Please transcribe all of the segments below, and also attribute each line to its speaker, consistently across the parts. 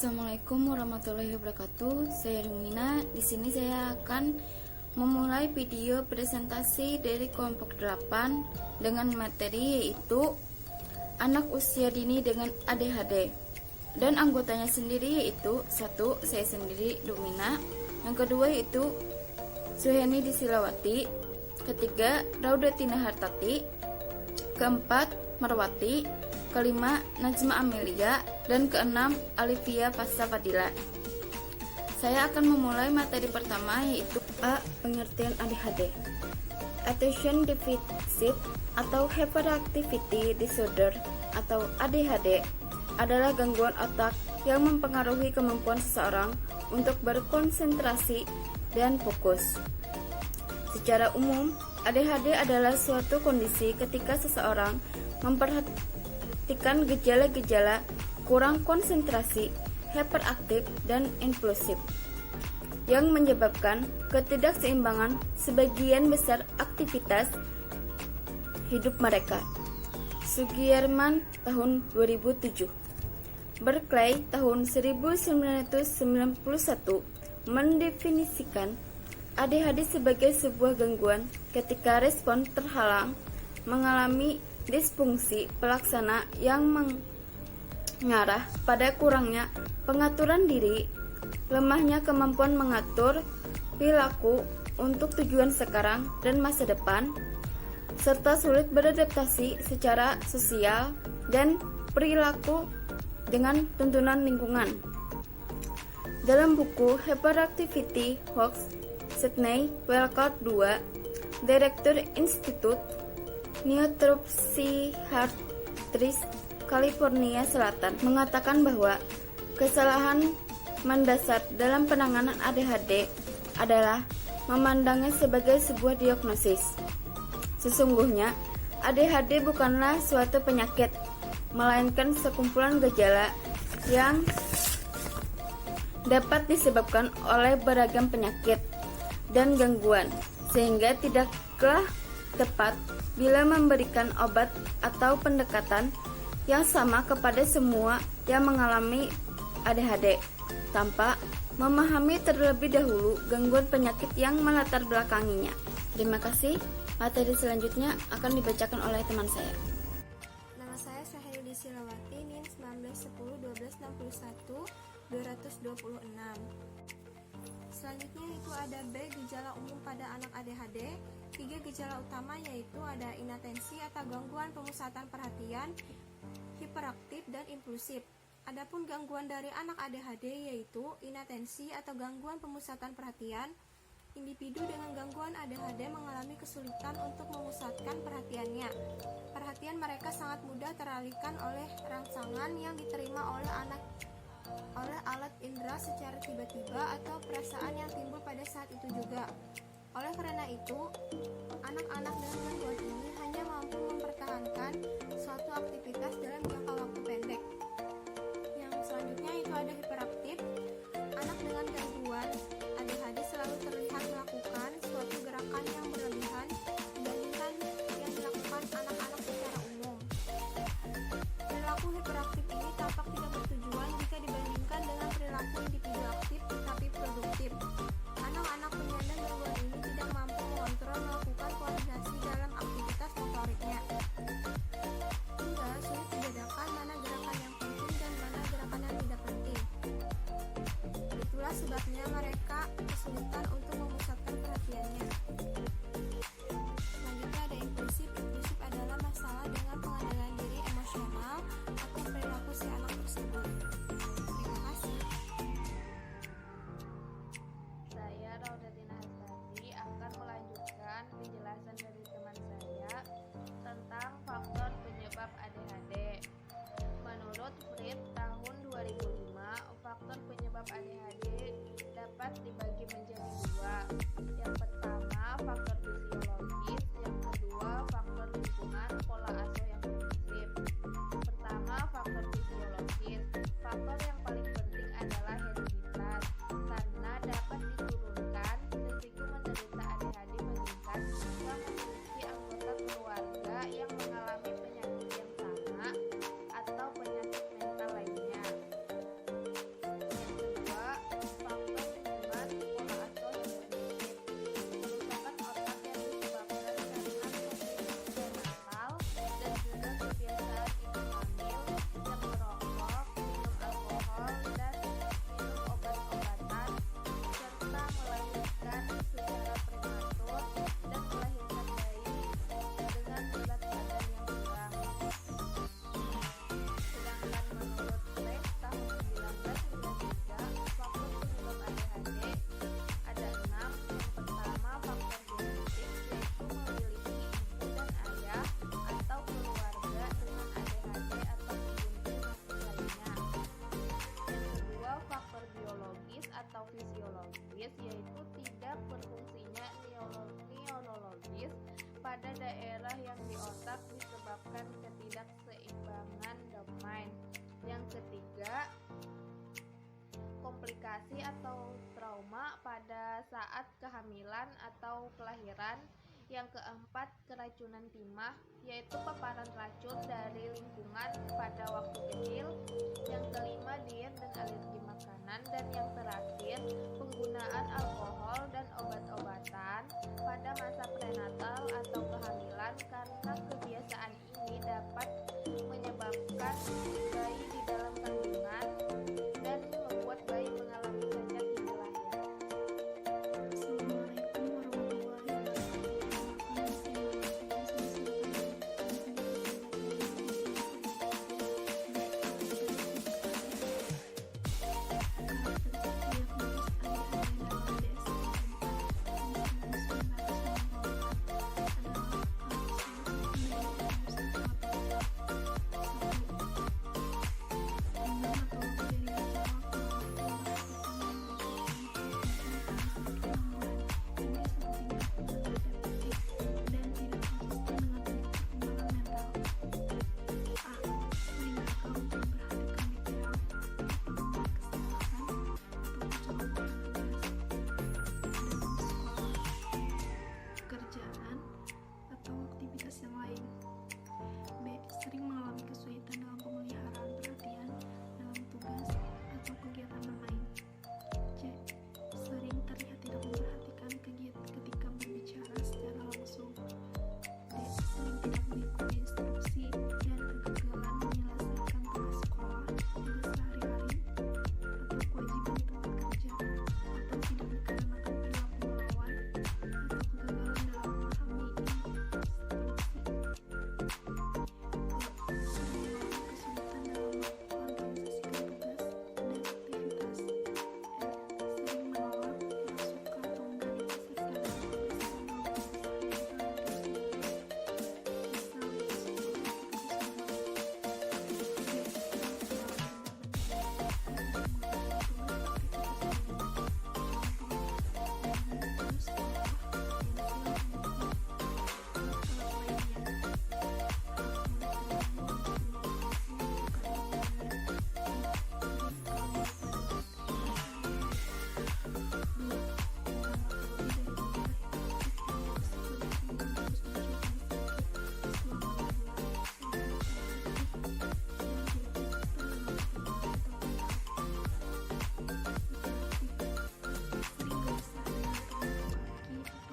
Speaker 1: Assalamualaikum warahmatullahi wabarakatuh. Saya Rumina. Di sini saya akan memulai video presentasi dari kelompok 8 dengan materi yaitu anak usia dini dengan ADHD. Dan anggotanya sendiri yaitu satu, saya sendiri Rumina. Yang kedua yaitu Suheni Disilawati. Ketiga, Raudatina Hartati. Keempat, Marwati. Kelima, Najma Amelia. Dan keenam, Alivia Fasa Fadila. Saya akan memulai materi pertama yaitu A. Pengertian ADHD. Attention Deficit atau Hyperactivity Disorder atau ADHD adalah gangguan otak yang mempengaruhi kemampuan seseorang untuk berkonsentrasi dan fokus. Secara umum, ADHD adalah suatu kondisi ketika seseorang memperhatikan gejala-gejala kurang konsentrasi, hiperaktif, dan impulsif yang menyebabkan ketidakseimbangan sebagian besar aktivitas hidup mereka. Sugierman tahun 2007. Berkeley tahun 1991 mendefinisikan ADHD sebagai sebuah gangguan ketika respon terhalang, mengalami disfungsi pelaksana yang mengarah pada kurangnya pengaturan diri, lemahnya kemampuan mengatur perilaku untuk tujuan sekarang dan masa depan, serta sulit beradaptasi secara sosial dan perilaku dengan tuntunan lingkungan. Dalam buku Hyperactivity Hoax, Sydney Walcott II, Direktur Institut Neuropsychiatris California Selatan, mengatakan bahwa kesalahan mendasar dalam penanganan ADHD adalah memandangnya sebagai sebuah diagnosis. Sesungguhnya, ADHD bukanlah suatu penyakit, melainkan sekumpulan gejala yang dapat disebabkan oleh beragam penyakit dan gangguan, sehingga tidaklah tepat bila memberikan obat atau pendekatan yang sama kepada semua yang mengalami ADHD tanpa memahami terlebih dahulu gangguan penyakit yang melatar belakanginya. Terima kasih. Materi selanjutnya akan dibacakan oleh teman saya.
Speaker 2: Nama saya Suheni Disilawati, NIM 1910-1261-226. Selanjutnya itu ada B, gejala umum pada anak ADHD. 3 gejala utama yaitu ada inatensi atau gangguan pemusatan perhatian, hiperaktif, dan impulsif. Adapun gangguan dari anak ADHD yaitu inatensi atau gangguan pemusatan perhatian. Individu dengan gangguan ADHD mengalami kesulitan untuk memusatkan perhatiannya. Perhatian mereka sangat mudah teralihkan oleh rangsangan yang diterima oleh alat indera secara tiba-tiba atau perasaan yang timbul pada saat itu juga. Oleh karena itu, anak-anak dengan gangguan ini hanya mampu mempertahankan suatu aktivitas dalam jangka waktu pendek. Yang selanjutnya itu ada hiperaktif. Anak dengan gangguan ADHD selalu terlihat melakukan suatu gerakan yang berlebihan dibandingkan yang dilakukan anak-anak secara umum. Perilaku hiperaktif ini tampak tidak bertujuan jika dibandingkan dengan perilaku individu aktif tetapi produktif. Anak-anak penyandang gangguan ini tidak mampu mengontrol melakukan koordinasi dalam aktivitas motoriknya, hingga sulit dibedakan mana gerakan yang penting dan mana gerakan yang tidak penting. Itulah sebabnya mereka kesulitan untuk memusatkan perhatiannya. Selanjutnya ada impulsif. Impulsif adalah masalah dengan pengendalian diri emosional atau perilaku si anak tersebut. Terima kasih.
Speaker 3: Saya Raudatina Hartati akan melanjutkan penjelasan dari teman saya tentang faktor penyebab ADHD. Menurut Fried tahun 2005, faktor penyebab ADHD dapat dibagi menjadi 2. Yang pertama, faktor fisiologis, yang kedua, faktor lingkungan, pola asuh yang positif. Pertama, faktor fisiologis. Faktor yang paling penting adalah hereditas, karena dapat diturunkan. Risiko menderita ADHD meningkat jika memiliki anggota keluarga yang mengalami penyakit yang sama atau penyakit mental lainnya. terhadap berfungsinya neurologis pada daerah yang di otak disebabkan ketidakseimbangan dopamin. Yang ketiga, komplikasi atau trauma pada saat kehamilan atau kelahiran. Yang keempat, keracunan timah, yaitu paparan racun dari lingkungan pada waktu kecil. Yang kelima, diet dan alergi makanan. Dan yang terakhir, penggunaan alkohol dan obat-obatan pada masa prenatal atau kehamilan, karena kebiasaan ini dapat menyebabkan bayi di dalam kandungan dan membuat bayi mengalami cacat hingga lahir.
Speaker 4: Assalamualaikum warahmatullahi pekerjaan atau aktivitas yang lain. B. Sering mengalami kesulitan dalam pemeliharaan perhatian dalam tugas atau kegiatan bermain. C. Sering terlihat tidak memperhatikan ketika berbicara secara langsung. D. Sering tidak mengikuti instruksi dan kegagalan menyelesaikan tugas sekolah, tugas sehari-hari, atau kewajiban di tempat kerja, atau tidak dikarenakan perilaku melawan, atau kegagalan dalam memahami instruksi. Sering mengalami kesulitan dalam mengorganisasikan tugas dan aktivitas. Sering menolak, tidak suka atau enggan ikut serta dalam kebiasaan organisasi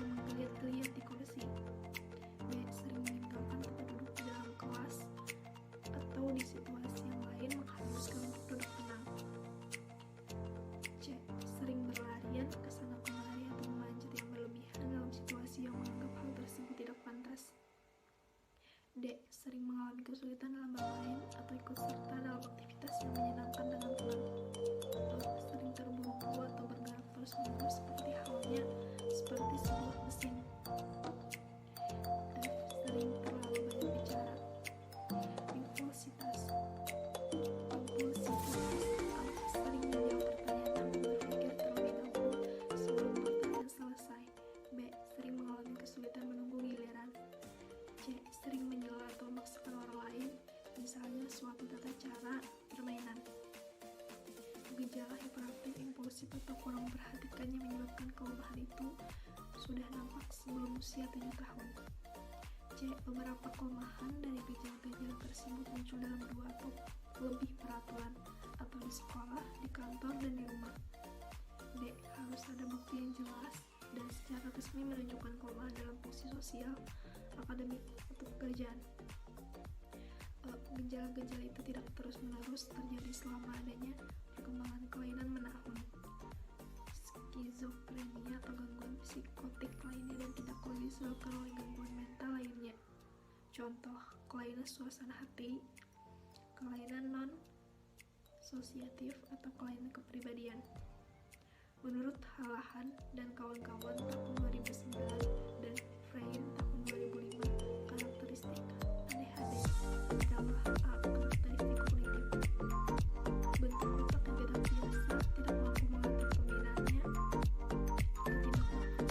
Speaker 4: menggeliat-geliat di kursi. B. Sering meninggalkan tempat duduk di dalam kelas atau di situasi yang lain mengharuskan untuk duduk tenang. C. Sering berlarian ke sana kemari atau memanjat yang berlebihan dalam situasi yang menganggap hal tersebut tidak pantas. D. Sering mengalami kesulitan dalam bermain atau ikut serta dalam aktivitas yang menyenangkan dengan teman. E. Sering terburu-buru atau bergerak terus-menerus seperti sebuah mesin. F. Sering terlalu banyak bicara. Impulsitas sering menjawab pertanyaan tanpa berpikir terlebih dahulu sebelum pertanyaan selesai. B. Sering mengalami kesulitan menunggu giliran. C. Sering menyela atau memaksakan orang lain, misalnya suatu tata cara permainan. Gejala hiperaktif impulsif atau kurang memperhatikan yang menyebabkan kelemahan itu sudah nampak sebelum usia 7 tahun. C. Beberapa kelemahan dari gejala-gejala tersebut muncul dalam 2 atau lebih peraturan, atau di sekolah, di kantor, dan di rumah. D. Harus ada bukti yang jelas dan secara resmi menunjukkan kelemahan dalam fungsi sosial, akademik, atau pekerjaan. Gejala-gejala itu tidak terus-menerus terjadi selama adanya perkembangan kelainan menahun, skizofrenia atau gangguan psikotik lainnya, dan tidak lagi disebabkan oleh gangguan mental lainnya. Contoh, kelainan suasana hati, kelainan non-sosiatif, atau kelainan kepribadian. Menurut Halahan dan kawan-kawan tahun 2009 dan Frein tahun 2005, karakteristik ADHD adalah A. Karakteristik kognitif. Bentuk otak yang tidak biasa, tidak mampu mengatur pembinaannya, ketidakmampuan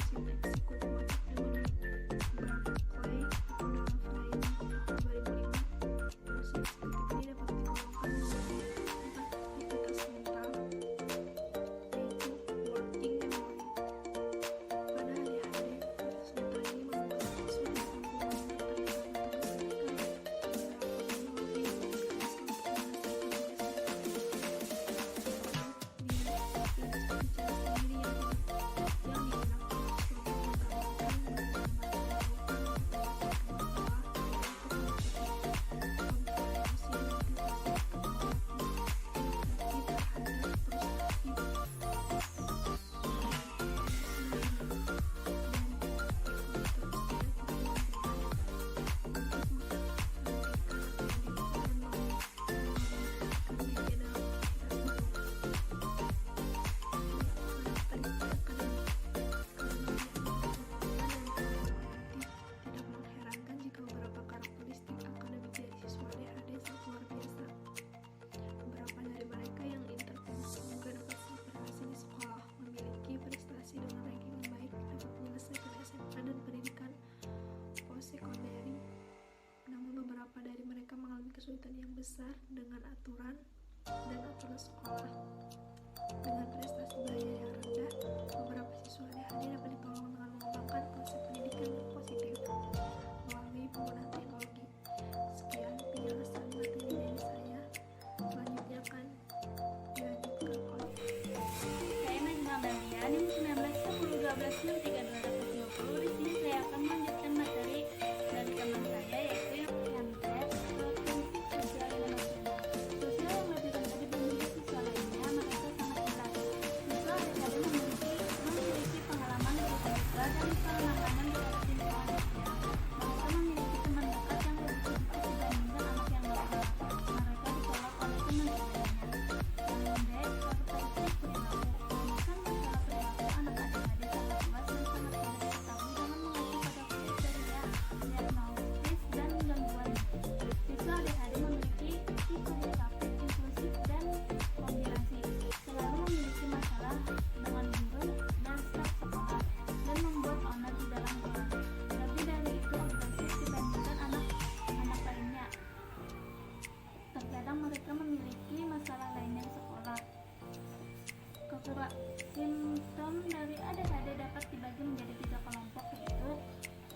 Speaker 4: kesulitan yang besar dengan aturan sekolah. Dengan prestasi belajar yang rendah, beberapa siswa ADHD dapat ditolong dengan mengembangkan konsep pendidikan yang positif melalui penggunaan teknologi. Sekian penjelasan materi dari saya. Selanjutnya akan dilanjutkan oleh
Speaker 5: Saya Najma Balian, NIM 1910126320. Di sini saya akan melanjutkan materi dari teman saya, yaitu yang tes kompetensi sosial dan emosional. Sosial yang lebih rendah dibandingkan siswa lainnya, mereka sangat keras. Siswa ADHD memiliki pengalaman berterbuka dan penanganan terhadap lingkungan sosial. Mereka memiliki teman dekat yang lebih sedikit dibandingkan anak yang lainnya. Mereka ditolak oleh teman-temannya. Yang B, kompetensi perilaku. Menemukan masalah perilaku anak ADHD sangat luas dan sangat mudah diketahui dengan mengacu pada kriteria diagnosis dan gangguan. Siswa ADHD memiliki hiperaktif, impulsif, dan kombinasi. Selalu memiliki masalah dengan guru dan staf sekolah dan membuat onar di dalam kelas. Lebih dari itu, agresif dibandingkan anak-anak lainnya. Terkadang mereka memiliki masalah lainnya di sekolah. Simptom dari ADHD dapat dibagi menjadi 3 kelompok, yaitu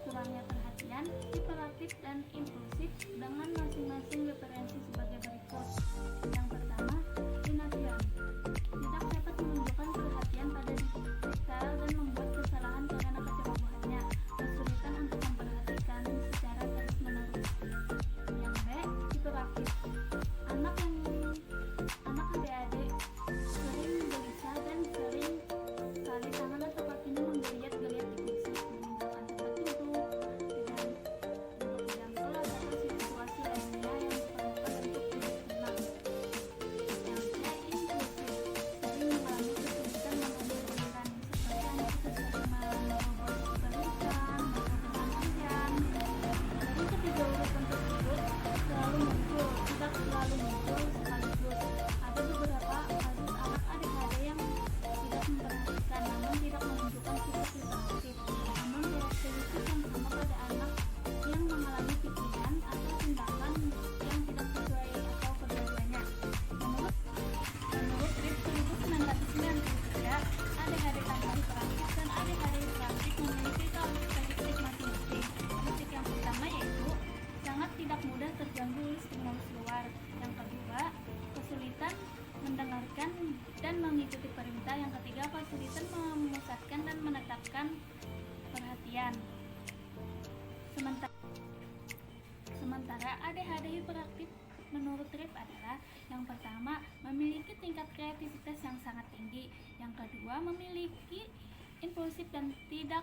Speaker 5: kurangnya perhatian, hiperaktif, dan impulsif, dengan masing-masing referensi sebagai berikut. Yang pertama, inatian. Tidak dapat menunjukkan perhatian pada detail dan membuat kesalahan karena kecerobohannya, kesulitan untuk memperhatikan secara terus-menerus. Yang B, hiperaktif. Anak ADHD sering gelisah dan sering kali tangan atau kakinya menggeliat-geliat di kursi, meninggalkan tempat duduk, dan duduk di jam kelas atau situasi lainnya yang diperlukan untuk duduk tenang. Yang C, impulsif. Sering mengalami kesulitan mengambil giliran, seperti anak itu sering merobos kepelukan, berhubungan hujan. Dari ketiga urutan tersebut selalu muncul, tidak selalu muncul sekaligus. Ada beberapa kasus anak ADHD yang tidak memperhatikan namun tidak menunjukkan sifat hiperaktif. Namun karakteristik yang sama pada anak yang mengalami pikiran atau tindakan yang tidak sesuai atau kedua-duanya. Menurut RIP 1993, ADHD tanpa hiperaktif dan ADHD hiperaktif memiliki karakteristik masing-masing. Karakteristik yang pertama yaitu sangat tidak mudah terganggu stimulus luar. Yang kedua, kesulitan mendengarkan dan mengikuti perintah. Yang ketiga, kesulitan memusatkan dan menetapkan perhatian. Sementara ADHD hiperaktif menurut RIP adalah yang pertama, memiliki tingkat kreativitas yang sangat tinggi. Yang kedua, memiliki impulsif dan tidak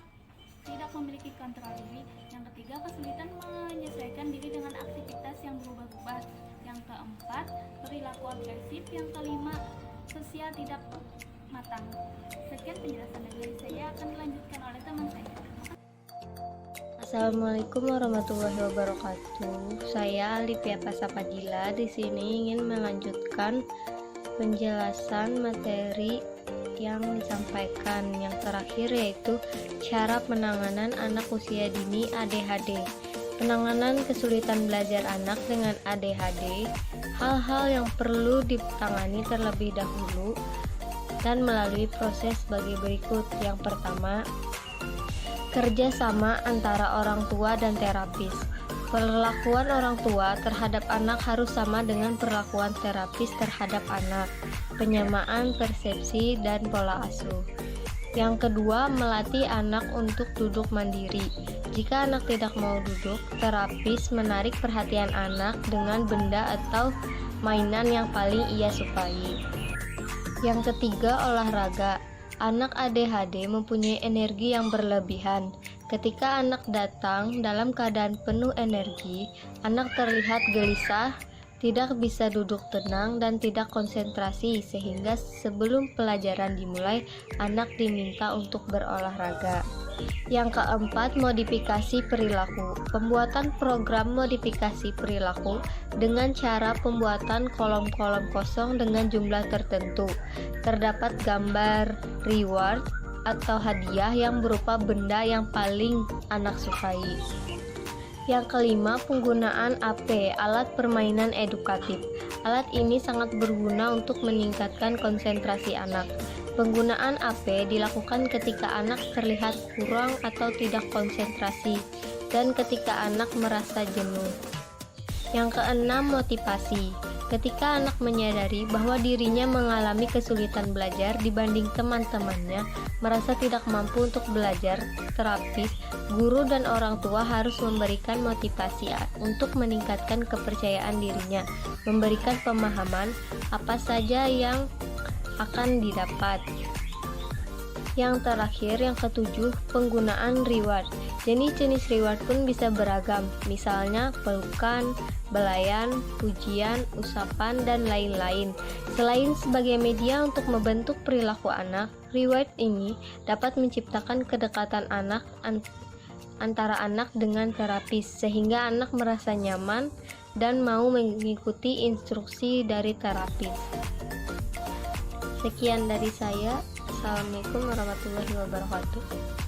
Speaker 5: memiliki kontrol diri. Yang ketiga, kesulitan menyesuaikan diri dengan aktivitas yang berubah-ubah. Yang keempat, perilaku agresif. Yang kelima, sosial tidak matang. Sekian penjelasan dari saya, akan dilanjutkan oleh teman saya.
Speaker 6: Assalamualaikum warahmatullahi wabarakatuh. Saya Alifia Pasapadila. Di sini ingin melanjutkan penjelasan materi yang disampaikan. Yang terakhir yaitu cara penanganan anak usia dini ADHD. Penanganan kesulitan belajar anak dengan ADHD. Hal-hal yang perlu ditangani terlebih dahulu dan melalui proses sebagai berikut. Yang pertama, kerjasama antara orang tua dan terapis. Perlakuan orang tua terhadap anak harus sama dengan perlakuan terapis terhadap anak. Penyamaan persepsi dan pola asuh. Yang kedua, melatih anak untuk duduk mandiri. Jika anak tidak mau duduk, terapis menarik perhatian anak dengan benda atau mainan yang paling ia sukai. Yang ketiga, olahraga. Anak ADHD mempunyai energi yang berlebihan. Ketika anak datang dalam keadaan penuh energi, anak terlihat gelisah, tidak bisa duduk tenang, dan tidak konsentrasi, sehingga sebelum pelajaran dimulai, anak diminta untuk berolahraga. Yang keempat, modifikasi perilaku. Pembuatan program modifikasi perilaku dengan cara pembuatan kolom-kolom kosong dengan jumlah tertentu. Terdapat gambar reward atau hadiah yang berupa benda yang paling anak sukai. Yang kelima, penggunaan AP, alat permainan edukatif. Alat ini sangat berguna untuk meningkatkan konsentrasi anak. Penggunaan AP dilakukan ketika anak terlihat kurang atau tidak konsentrasi, dan ketika anak merasa jenuh. Yang keenam, motivasi. Ketika anak menyadari bahwa dirinya mengalami kesulitan belajar dibanding teman-temannya, merasa tidak mampu untuk belajar, terapis, guru dan orang tua harus memberikan motivasi untuk meningkatkan kepercayaan dirinya, memberikan pemahaman apa saja yang akan didapat. Yang terakhir, yang ketujuh, penggunaan reward. Jenis-jenis reward pun bisa beragam, misalnya pelukan, belayan, pujian, usapan, dan lain-lain. Selain sebagai media untuk membentuk perilaku anak, reward ini dapat menciptakan kedekatan anak antara anak dengan terapis, sehingga anak merasa nyaman dan mau mengikuti instruksi dari terapis. Sekian dari saya. Assalamualaikum warahmatullahi wabarakatuh.